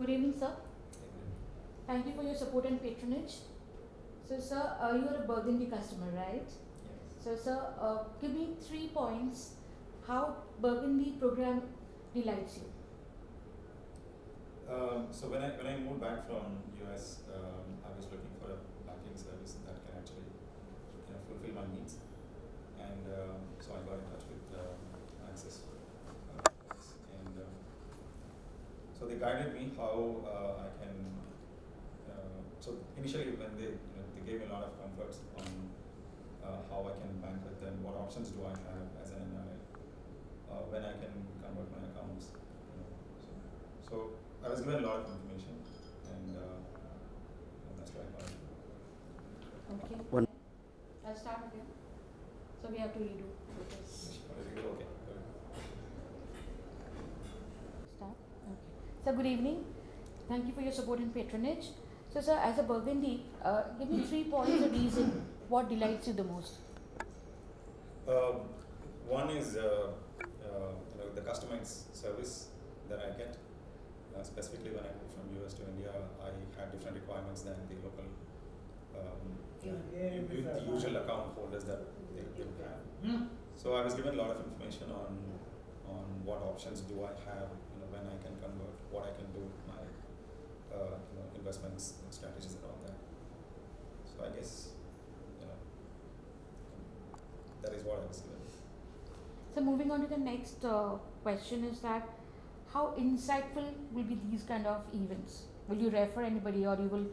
Good evening, sir. Thank you for your support and patronage. So, sir, you are a Burgundy customer, right? Yes. So, sir, give me 3 points how Burgundy program delights you. So when I moved back from US, I was looking for a banking service that can actually fulfill my needs, and so I got in touch with Access, and so they guided me how I can. So initially, when they gave me a lot of comforts on how I can bank with them, what options do I have as an NRI, when I can convert my accounts. So I was given a lot of information, and that's why I got it. Okay. One. I'll start again. So, we have to redo this. Okay. Start. Okay. So, good evening. Thank you for your support and patronage. So, sir, as a Burgundy, give me 3 points of reason what delights you the most. One is the customized service that I get. Specifically, when I moved from US to India, I had different requirements than the local, the usual account holders that they would have. So I was given a lot of information on what options do I have, when I can convert, what I can do with my investments and strategies and all that. So I guess that is what I was given. So, moving on to the next question is that how insightful will be these kind of events? Will you refer anybody, or you will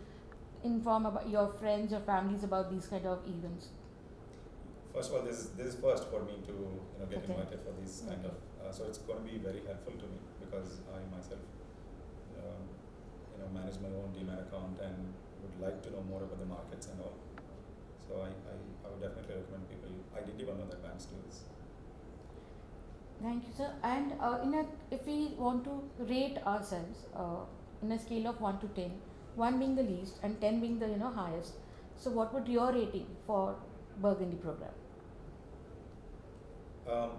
inform about your friends or families about these kind of events? First of all, this is first for me to get Okay. invited for these kind of. So it's going to be very helpful to me because I myself manage my own Demat account and would like to know more about the markets and all. So I would definitely recommend people. I didn't even know that banks do this. Thank you, sir. And if we want to rate ourselves in a scale of 1 to 10, 1 being the least and 10 being the highest, so what would your rating for Burgundy program? I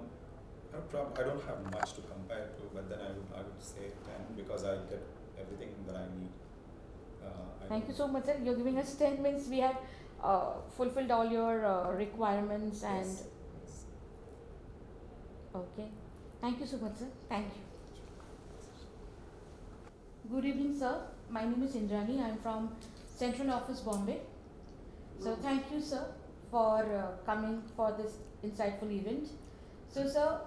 don't have much to compare to, but then I would say 10 because I get everything that I need. Thank you so much, sir. You're giving us 10 means we have fulfilled all your requirements and. Yes. Okay. Thank you so much, sir. Thank you. Good evening, sir. My name is Indrani. I'm from Central Office, Bombay. So thank you, sir, for coming for this insightful event. So, sir,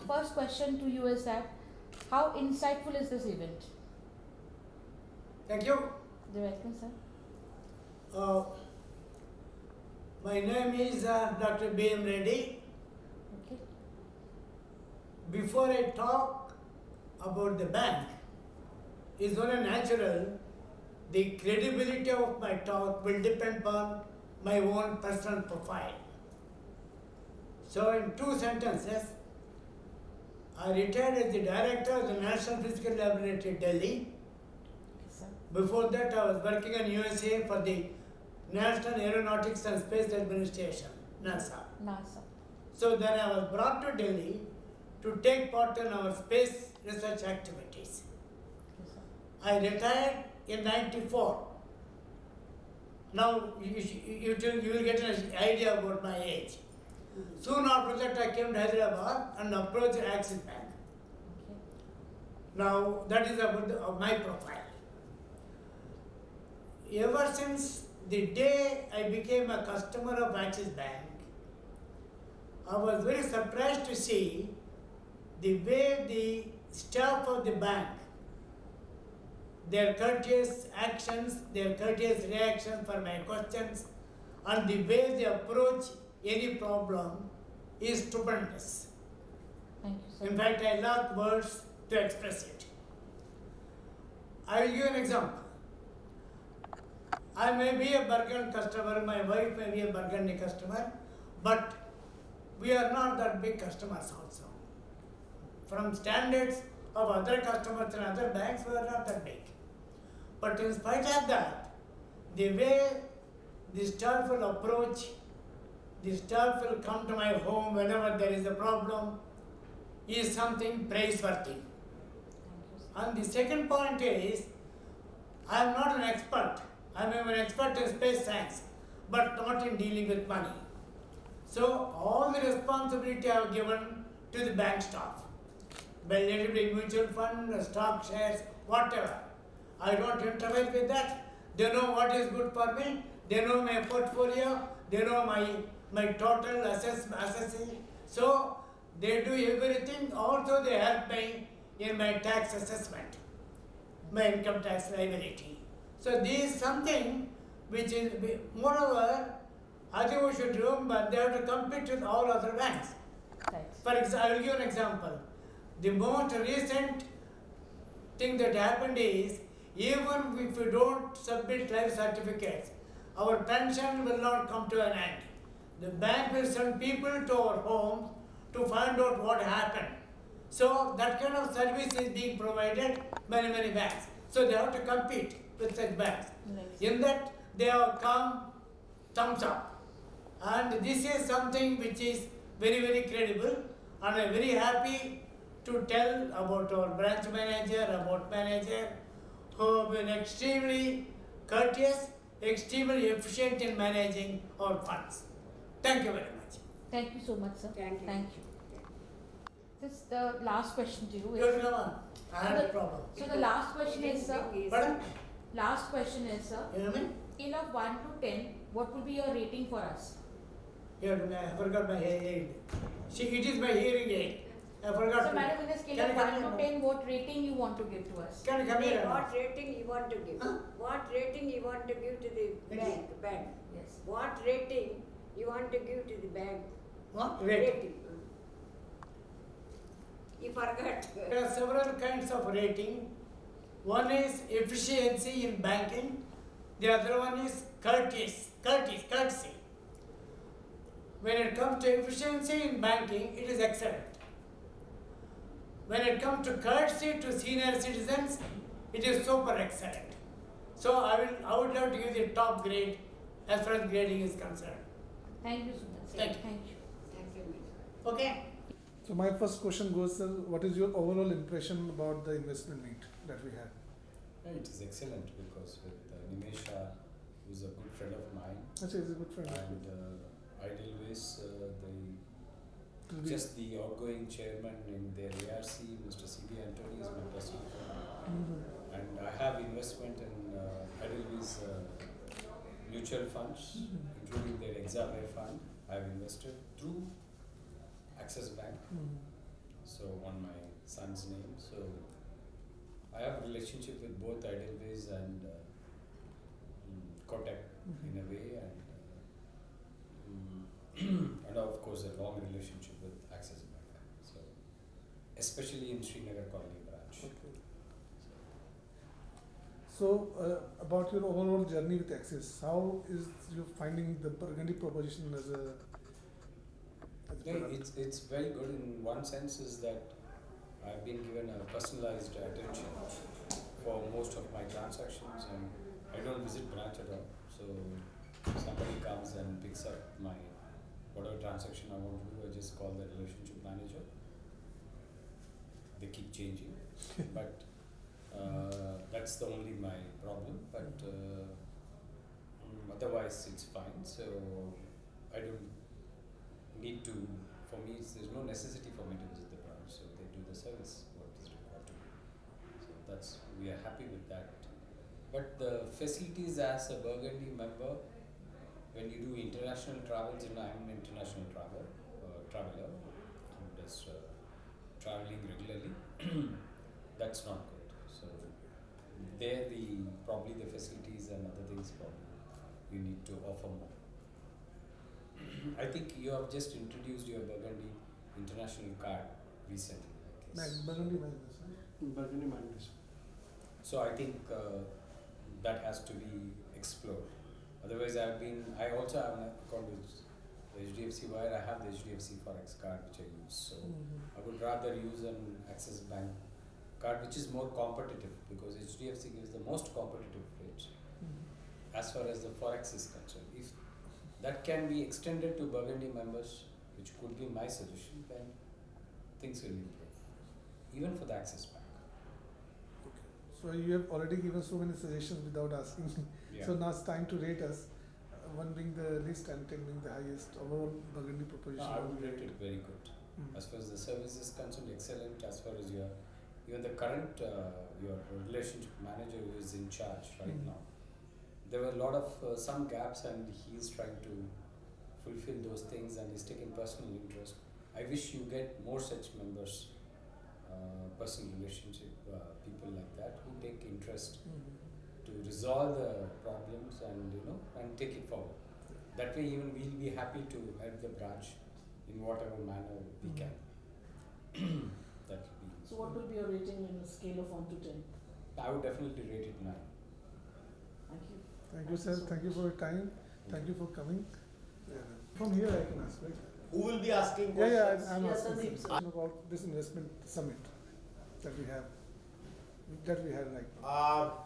first question to you is that how insightful is this event? Thank you. You're welcome, sir. My name is Dr. B.M. Reddy. Okay. Before I talk about the bank, it's only natural. The credibility of my talk will depend on my own personal profile. So, in 2 sentences, I retired as the director of the National Physical Laboratory, Delhi. Okay, sir. Before that, I was working in USA for the National Aeronautics and Space Administration, NASA. NASA. So then I was brought to Delhi to take part in our space research activities. Okay, sir. I retired in '94. Now you will get an idea about my age. Soon after that, I came to Hyderabad and approached Axis Bank. Okay. Now that is about my profile. Ever since the day I became a customer of Axis Bank, I was very surprised to see the way the staff of the bank, their courteous actions, their courteous reactions for my questions, and the way they approach any problem is stupendous. Thank you, sir. In fact, I lack words to express it. I will give you an example. I may be a Burgundy customer, my wife may be a Burgundy customer, but we are not that big customers also. From standards of other customers in other banks, we are not that big. But in spite of that, the way the staff will approach, the staff will come to my home whenever there is a problem, is something praiseworthy. Thank you, sir. And the second point is, I am not an expert. I am an expert in space science, but not in dealing with money. So all the responsibility I have given to the bank staff. Let it be mutual fund, stock shares, whatever. I don't interfere with that. They know what is good for me. They know my portfolio. They know my total assessing. So they do everything. Also they help me in my tax assessment, my income tax liability. So this is something which is, moreover, I think we should remember they have to compete with all other banks. Thanks. For example, I will give an example. The most recent thing that happened is, even if we don't submit life certificates, our pension will not come to an end. The bank will send people to our homes to find out what happened. So that kind of service is being provided by many banks. So they have to compete with such banks. Nice. In that, they have come thumbs up. And this is something which is very credible, and I am very happy to tell about our branch manager, about manager, who have been extremely courteous, extremely efficient in managing our funds. Thank you very much. Thank you so much, sir. Thank you. Thank you. This is the last question to you. Good, come on. I had a problem. So the last question is, sir. Pardon? Last question is, sir. You know me? Scale of 1 to 10, what will be your rating for us? Here, I forgot my aid. See, it is my hearing aid. I forgot. So, to- madam, in a scale Can of I 1 come to here? 10, what rating you want to give to us? Can you come here? What rating you want to give? Huh? What rating you want to give to the bank? Yes. What rating you want to give to the bank? What? Rate. Rating. You forgot. There are several kinds of rating. One is efficiency in banking. The other one is courtesy. When it comes to efficiency in banking, it is excellent. When it comes to courtesy to senior citizens, it is super excellent. So I would love to give the top grade as far as grading is concerned. Thank you so much, sir. Thank you. Thank you. Thank you. Okay? So my first question goes, sir, what is your overall impression about the investment meet that we had? Yeah, it is excellent because with Nimesha, who's a good friend of mine, Actually, he's a good friend. and Idealways, It'll be- just the outgoing chairman in their ARC, Mr. C.B. Antony, is my personal friend. Mhm. And I have investment in Idealways mutual funds, Mhm. including their Exaware fund. I have invested through Axis Bank, Mhm. so on my son's name. So I have a relationship with both Idealways and Kotak in a way, and of course a long relationship with Axis Bank. So especially in Srinagar Colony branch. Okay. So, about your overall journey with Axis, how is you finding the Burgundy proposition as a Yeah, product? it's very good in one sense is that I've been given a personalized attention for most of my transactions, and I don't visit branch at all. So somebody comes and picks up my whatever transaction I want to do, I just call the relationship manager. They keep changing, but that's the only my problem. But otherwise it's fine. So I don't need to. For me, there's no necessity for me to visit the branch. So they do the service what is required to do. So that's we are happy with that. But the facilities as a Burgundy member, when you do international travels, and I'm an international traveler, who does traveling regularly, that's not good. So there, probably the facilities and other things probably you need to offer more. I think you have just introduced your Burgundy international card recently, I guess. Burgundy Magnus. Burgundy Magnus. So I think that has to be explored. Otherwise, I also have an account with the HDFC Wire. I have the HDFC Forex card which I use. So Mhm. I would rather use an Axis Bank card which is more competitive, because HDFC gives the most competitive rates Mhm. as far as the Forex is concerned. If that can be extended to Burgundy members, which could be my suggestion, then things will improve, even for the Axis Bank. Okay. So you have already given so many suggestions without asking. Yeah. So now it's time to rate us. One being the least and 10 being the highest overall Burgundy No, proposition. I would rate it very good. Mm. As far as the service is concerned, excellent. As far as your even the current your relationship manager who is in charge right Mm. now, there were a lot of some gaps, and he is trying to fulfill those things, and he's taking personal interest. I wish you get more such members, personal relationship people like that who take interest Mm. to resolve the problems and and take it forward. That way, even we'll be happy to help the branch in whatever manner we Mm. can. That will be. So what will be your rating in a scale of 1 to 10? I would definitely rate it 9. Thank you. Thank you, sir. Thank you for your time. Thank you for coming. Yeah. From here, I can ask, right? Who will be asking Yeah, questions? I'm Yes, asking Sandeep, some about this investment summit that we have right now.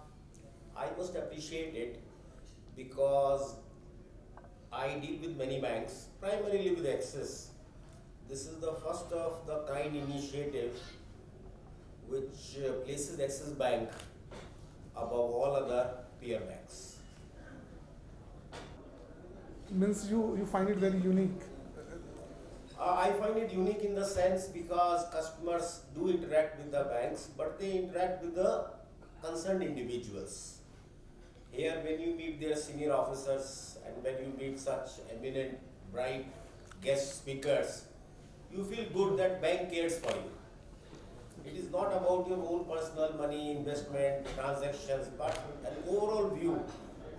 I must appreciate it because I deal with many banks, primarily with Axis. This is the first of the kind initiative which places Axis Bank above all other peer banks. Means you find it very unique. I find it unique in the sense because customers do interact with the banks, but they interact with the concerned individuals. Here, when you meet their senior officers and when you meet such eminent, bright guest speakers, you feel good that bank cares for you. It is not about your own personal money, investment, transactions, but an overall view.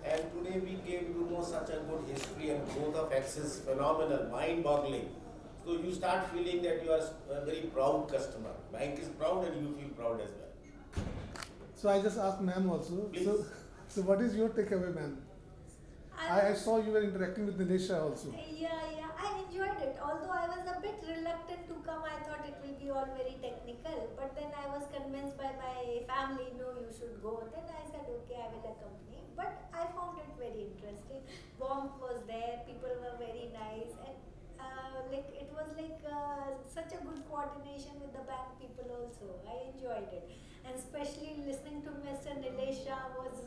And today we came to know such a good history and growth of Axis, phenomenal, mind-boggling. So you start feeling that you are a very proud customer. Bank is proud and you feel proud as well. So I just asked ma'am also. Please. So what is your takeaway, ma'am? I saw you were interacting with Nilisha also. Yeah, I enjoyed it. Although I was a bit reluctant to come, I thought it will be all very technical. But then I was convinced by my family, no, you should go. Then I said, okay, I will accompany. But I found it very interesting. Warmth was there, people were very nice, and it was such a good coordination with the bank people also. I enjoyed it, and especially listening to Mr. Nilesha was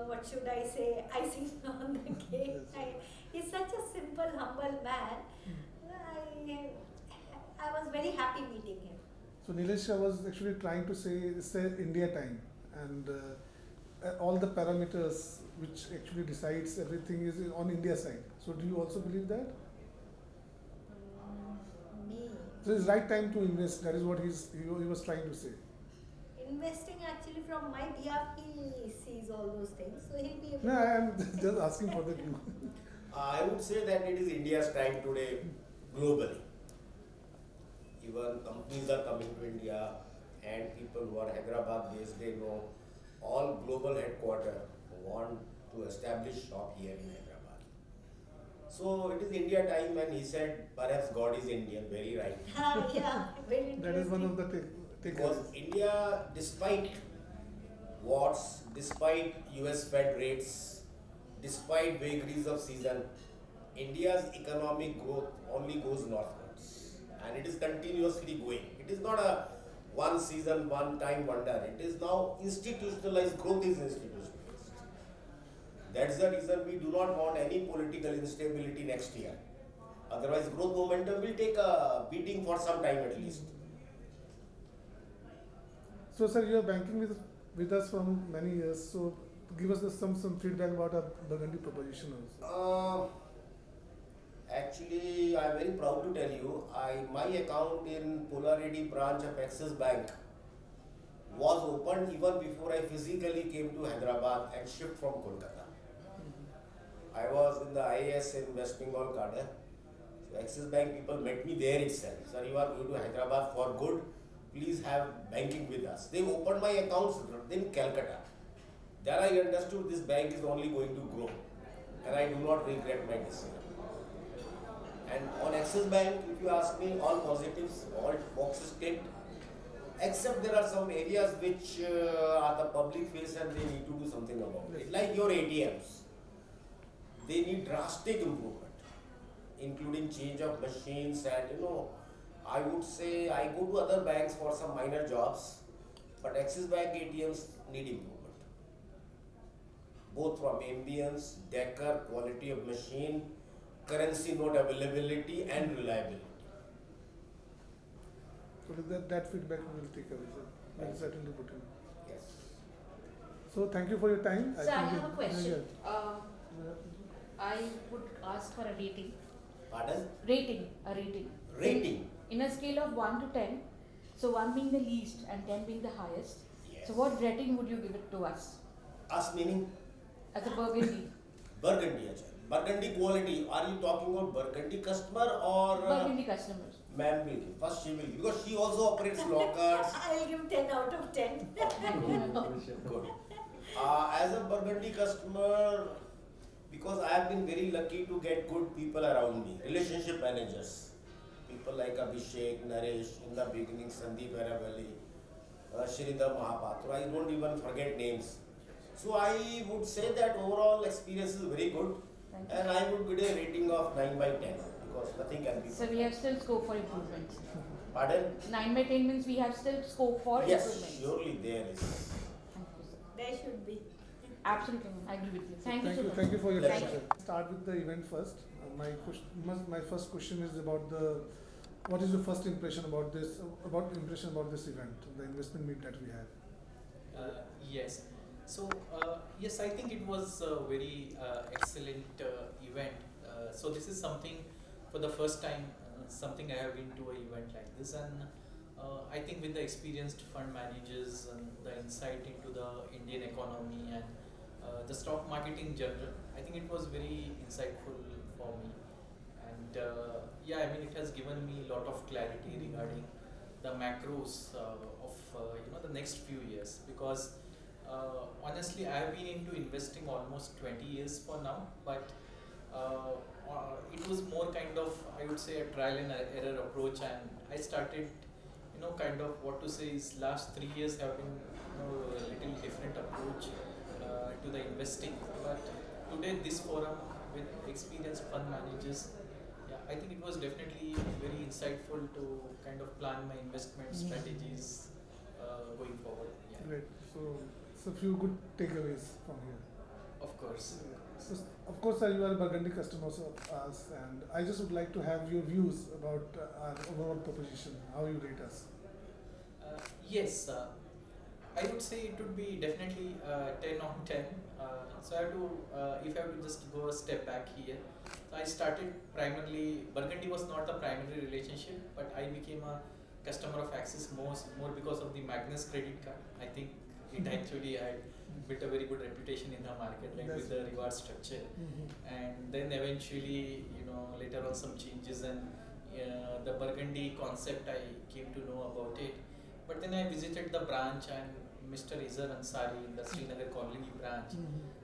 what should I say, icing on the cake. Yes. He's such a simple, humble man. I was very happy meeting him. So Nilisha was actually trying to say India time, and all the parameters which actually decides everything is on India side. So do you also believe that? Me. So it's right time to invest. That is what he was trying to say. Investing actually from my behalf, he sees all those things. So he'll be able No, I am just asking for the view. I would say that it is India's time today globally. Even companies are coming to India and people who are Hyderabad based, they know all global headquarters want to establish shop here in Hyderabad. So it is India time, and he said perhaps God is Indian, very right. yeah, very interesting. That is one of the Because takeaways. India, despite wars, despite US Fed rates, despite vagaries of season, India's economic growth only goes northwards, and it is continuously going. It is not a one season, one time wonder. It is now institutionalized. Growth is institutionalized. That's the reason we do not want any political instability next year. Otherwise, growth momentum will take a beating for some time at least. So sir, you are banking with us from many years. So give us some feedback about our Burgundy proposition also. Actually, I am very proud to tell you, my account in Polarity branch of Axis Bank was opened even before I physically came to Hyderabad and shipped from Kolkata. I was in the IAS in West Bengal cadre. So Axis Bank people met me there itself. Sir, you are going to Hyderabad for good. Please have banking with us. They opened my accounts in Calcutta. There I understood this bank is only going to grow, and I do not regret my decision. And on Axis Bank, if you ask me, all positives, all boxes ticked, except there are some areas which are the public face and they need to do something about it. Like your ATMs, they need drastic improvement, including change of machines and I would say I go to other banks for some minor jobs, but Axis Bank ATMs need improvement. Both from ambience, decor, quality of machine, currency note availability and reliability. So that feedback we will take away, sir. We'll certainly put in. Yes. So thank you for your time. So I think have a question. Yeah. I would ask for a rating. Pardon? A rating. Rating. In a scale of 1 to 10, so 1 being the least and 10 being the highest. Yes. So what rating would you give it to us Us meaning as a Burgundy? Burgundy. Achha. Burgundy quality. Are you talking about Burgundy customer or? Burgundy customers. Ma'am will give. First she will give. Because she also operates lockers. I'll give 10 out of 10. Good. As a Burgundy customer, because I have been very lucky to get good people around me, relationship managers. People like Abhishek, Naresh, in the beginning Sandeep Aravalli, Sridhar Mahapatra, I don't even forget names. So I would say that overall experience is very good, Thank you. and I would give a rating of 9 by 10 because nothing can be. So we have still scope for improvement. Pardon? 9 by 10 means we have still scope for Yes, improvement. surely there is. Thank you, sir. There should be. Absolutely, I agree with you. Thank you so much. Thank you for your Pleasure. time, sir. Start with the event first. My first question is about what is your first impression about this event, the investment meet that we had? Yes. So yes, I think it was a very excellent event. So this is something for the first time, something I have been to an event like this, and I think with the experienced fund managers and the insight into the Indian economy and the stock market in general, I think it was very insightful for me. And yeah, I mean, it has given me a lot of clarity regarding the macros of the next few years, because honestly, I have been into investing almost 20 years for now, but it was more kind of, I would say, a trial and error approach, and I started, kind of what to say is last 3 years have been, a little different approach to the investing. But today, this forum with experienced fund managers, yeah, I think it was definitely very insightful to kind of plan my investment strategies going forward. Yeah. Great. So few good takeaways from here. Of course. So, of course, sir, you are Burgundy customers of us, and I just would like to have your views about our overall proposition, how you rate us. Yes, I would say it would be definitely 10 on 10. So I have to, if I have to just go a step back here, so I started primarily, Burgundy was not the primary relationship, but I became a customer of Axis more because of the Magnus credit card. I think it actually had built a very good reputation in the market, like with the reward structure. And then eventually, later on some changes, and the Burgundy concept, I came to know about it. But then I visited the branch and Mr. Izar Ansari in the Srinagar Colony branch.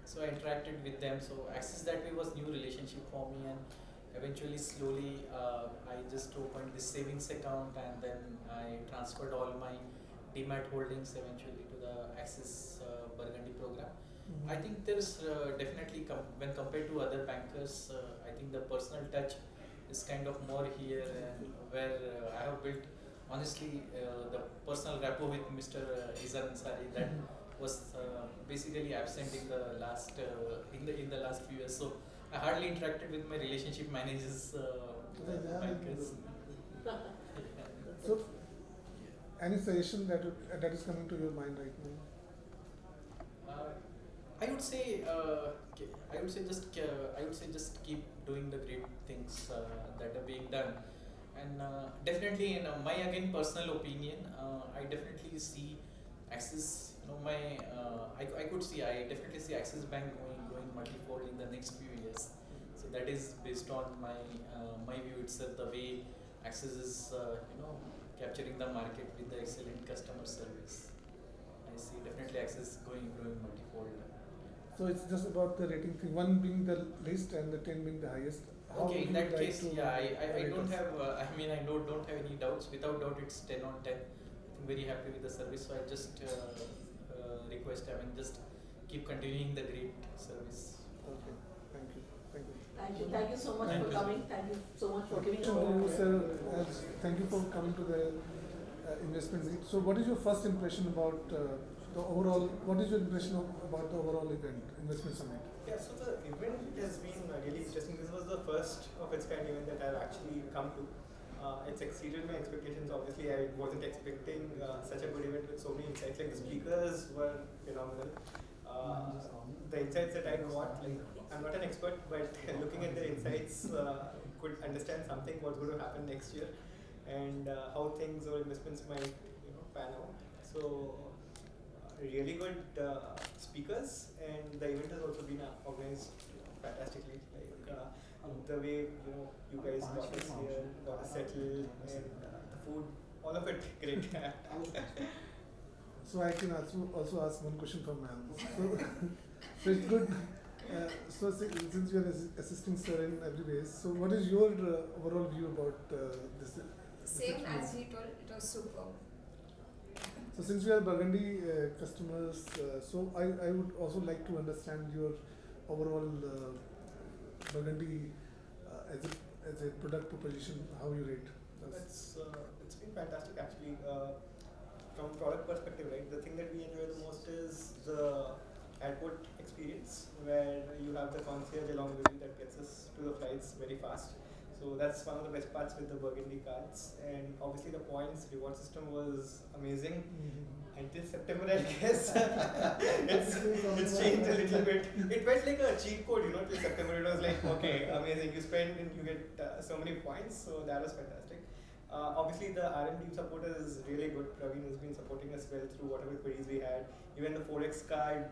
So I interacted with them. So Axis that way was new relationship for me, and eventually slowly I just opened this savings account, and then I transferred all my Demat holdings eventually to the Axis Burgundy program. I think there's definitely, when compared to other bankers, I think the personal touch is kind of more here, and where I have built, honestly, the personal rapport with Mr. Izar Ansari that was basically absent in the last in the last few years. So I hardly interacted with my relationship managers, bankers. So, any suggestion that is coming to your mind right now? I would say just keep doing the great things that are being done, and definitely in my again personal opinion, I definitely see Axis. I definitely see Axis Bank going multi-fold in the next few years. So that is based on my view itself, the way Axis is capturing the market with the excellent customer service. I see definitely Axis growing multi-fold. So it's just about the rating thing, 1 being the least and the 10 being the highest. How Okay, would in you that like case, to yeah, I rate don't us? have, don't have any doubts. Without doubt, it's 10 on 10. I'm very happy with the service, so I just request, just keep continuing the great service. Okay, thank you. Thank you so much Thank for you. coming. Thank you so much for giving So, us sir, thank you for coming to the investment meet. So, what is your first impression about the overall? What is your impression about the overall event, investment summit? Yeah, so the event has been really interesting. This was the first of its kind event that I've actually come to. It's exceeded my expectations. Obviously, I wasn't expecting such a good event with so many insights. Like the speakers were phenomenal. The insights that I got, like I'm not an expert, but looking at the insights, could understand something what's going to happen next year, and how things or investments might pan out. So really good speakers, and the event has also been organized fantastically. Like the way you guys got us here, got us settled, and the food, all of it great. So I can also ask one question from Ma'am. So it's good. So since you are assisting sir in every way, so what is your overall view about this? Same as he told, it was superb. So since you are Burgundy customers, so I would also like to understand your overall Burgundy as a product proposition, how you rate. It's been fantastic actually. From product perspective, right? The thing that we enjoy the most is the airport experience, where you have the concierge along with you that gets us to the flights very fast. So that's one of the best parts with the Burgundy cards, and obviously the points reward system was amazing until September, I guess. it's changed a little bit. It felt like a cheat code, till September. It was like, okay, amazing, you spend and you get so many points. So that was fantastic. Obviously, the R&D support is really good. Praveen has been supporting us well through whatever queries we had. Even the Forex card,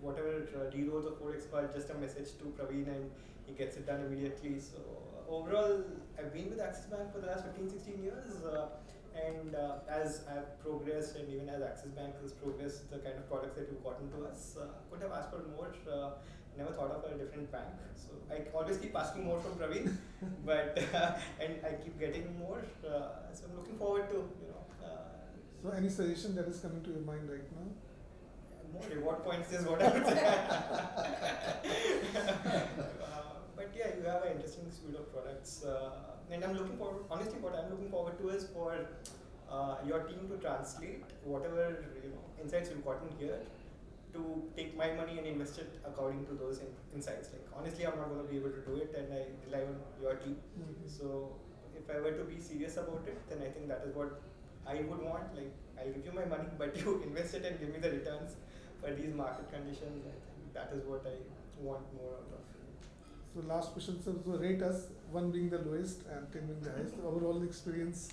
whatever rerolls of Forex card, just a message to Praveen and he gets it done immediately. So overall, I've been with Axis Bank for the last 15-16 years. And as I've progressed, and even as Axis Bank has progressed, the kind of products that you've gotten to us, could have asked for more. Never thought of a different bank. So I always keep asking more from Praveen, but and I keep getting more. So I'm looking forward to So any suggestion that is coming to your mind right now? More reward points is what I would say. But yeah, you have an interesting suite of products, and I'm looking forward. Honestly, what I'm looking forward to is for your team to translate whatever insights you've gotten here to take my money and invest it according to those insights. Like honestly, I'm not going to be able to do it, and I rely on your team. So if I were to be serious about it, then I think that is what I would want. Like I'll give you my money, but you invest it and give me the returns for these market conditions. I think that is what I want more out of. So last question, sir. So rate us, 1 being the lowest and 10 being the highest. Overall experience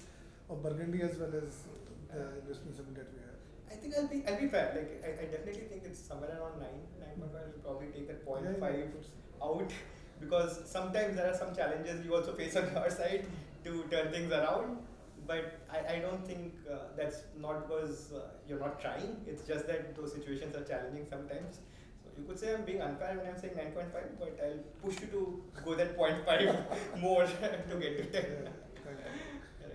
of Burgundy as well as the investment summit that we have. I think I'll be fair. Like I definitely think it's somewhere around 9.5. I'll probably take that 0.5 out, because sometimes there are some challenges you also face on your side to turn things around. But I don't think that's not because you're not trying. It's just that those situations are challenging sometimes. So you could say I'm being unfair when I'm saying 9.5, but I'll push you to go that 0.5 more to get to 10.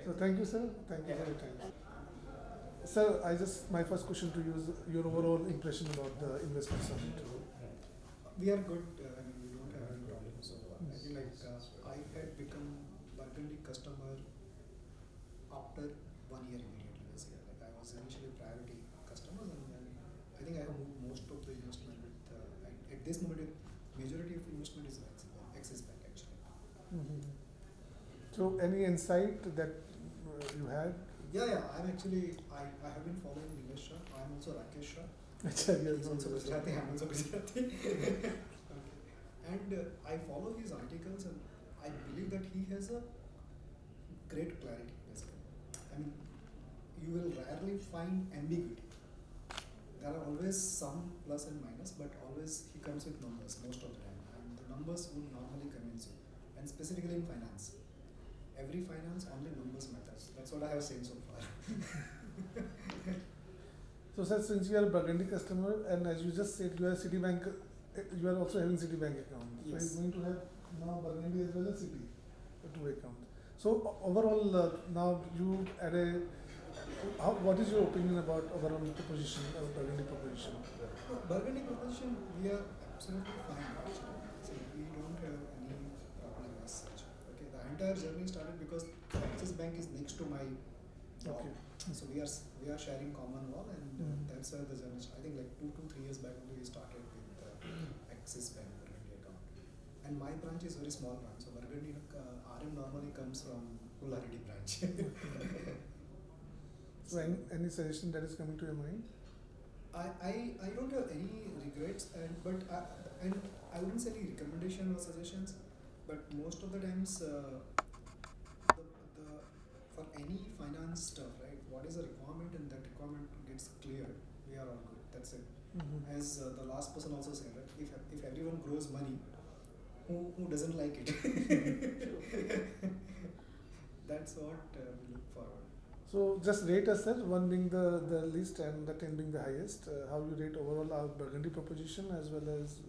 So thank you, sir. Thank you for your time. Sir, my first question to you is your overall impression about the investment summit. We are good. We don't have any problems. I think I had become Burgundy customer after 1 year immediately this year. Like I was initially priority customer, and then I think I have moved most of the investment with. At this moment, majority of investment is Axis Bank actually. So any insight that you had? Yeah. I'm actually I have been following Nilesh Shah. I'm also Rakesh Shah. He's also Gujarati. I'm also Gujarati. Okay. And I follow his articles, and I believe that he has a great clarity. Basically, I mean, you will rarely find ambiguity. There are always some plus and minus, but always he comes with numbers most of the time, and the numbers would normally convince you. And specifically in finance, every finance only numbers matters. That's what I have seen so far. So sir, since you are a Burgundy customer, and as you just said, you are Citibank, you are also having Citibank account. Yes. So you're going to have now Burgundy as well as Citi, two accounts. So overall, now you at what is your opinion about overall proposition of Burgundy proposition? Burgundy proposition, we are absolutely fine actually. So we don't have any problem as such. Okay, the entire journey started because Axis Bank is next to my wall. Okay. So we are sharing common wall, and that's where the journey. I think like 2 to 3 years back only we started with Axis Bank Burgundy account, and my branch is very small branch. So Burgundy RM normally comes from Pullaredi branch. So any suggestion that is coming to your mind? I don't have any regrets, but I wouldn't say any recommendation or suggestions, but most of the times the for any finance stuff, right? What is the requirement, and that requirement gets clear, we are all good. That's it. As the last person also said, right? If everyone grows money, who doesn't like it? That's what we look forward. So just rate us, sir, 1 being the least and the 10 being the highest. How you rate overall our Burgundy proposition as well as...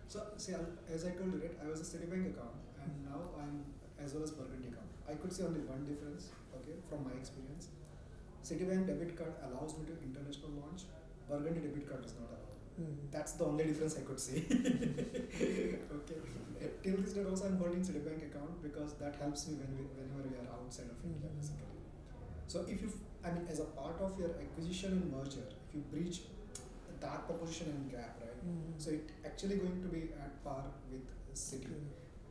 So see, as I told you, right, I was a Citibank account, and now I'm as well as Burgundy account. I could see only one difference, okay, from my experience. Citibank debit card allows me to international launch. Burgundy debit card does not allow. That's the only difference I could see. Okay. Till this date also I'm holding Citibank account because that helps me whenever we are outside of India, basically. So if you, as a part of your acquisition and merger, if you breach that proposition and gap, right? So it actually going to be at par with Citi.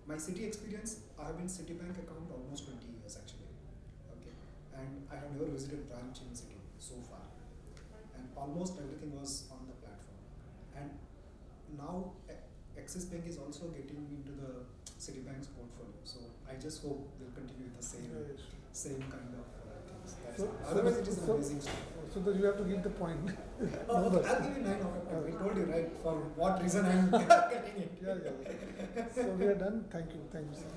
My Citi experience, I have been Citibank account almost 20 years actually. Okay. And I have never visited branch in Citi so far. And almost everything was on the platform. And now Axis Bank is also getting into the Citibank's portfolio. So I just hope they'll continue with the same kind of things. Otherwise it is an amazing story. So that you have to give the point. I'll give you 9 out of 10. I told you, right, for what reason I'm getting it. Yeah. So we are done. Thank you, sir.